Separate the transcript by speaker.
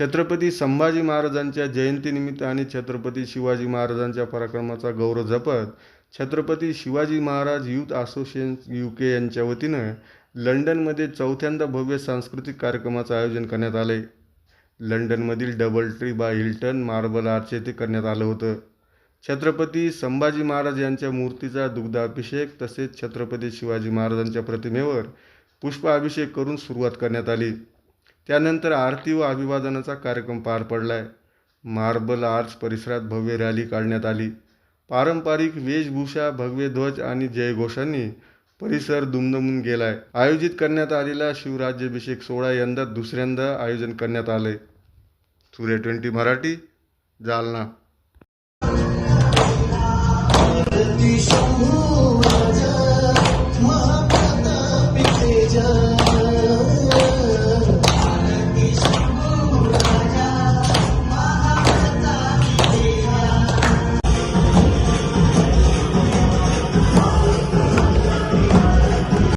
Speaker 1: छत्रपती संभाजी महाराजांच्या जयंतीनिमित्त आणि छत्रपती शिवाजी महाराजांच्या पराक्रमाचा गौरव जपत Chhatrapati Shivaji Maharaj youth association UK यांच्या वतीनं लंडनमध्ये चौथ्यांदा भव्य सांस्कृतिक कार्यक्रमाचं आयोजन करण्यात आले. लंडनमधील double tree by Hilton marble arch येथे करण्यात आलं होतं. छत्रपती संभाजी महाराज यांच्या मूर्तीचा दुग्धाभिषेक तसेच छत्रपती शिवाजी महाराजांच्या प्रतिमेवर पुष्पाभिषेक करून सुरुवात करण्यात आली. त्यानंतर आरती व अभिवादनाचा कार्यक्रम पार पडलाय. मार्बल आर्च परिसरात भव्य रॅली काढण्यात आली. पारंपरिक वेशभूषा, भगवे ध्वज आणि जयघोषांनी परिसर दुमदुमून गेलाय. आयोजित करण्यात आलेला शिवराज्याभिषेक सोहळा यंदा दुसऱ्यांदा आयोजन करण्यात आले. सूर्य 20 मराठी, जालना.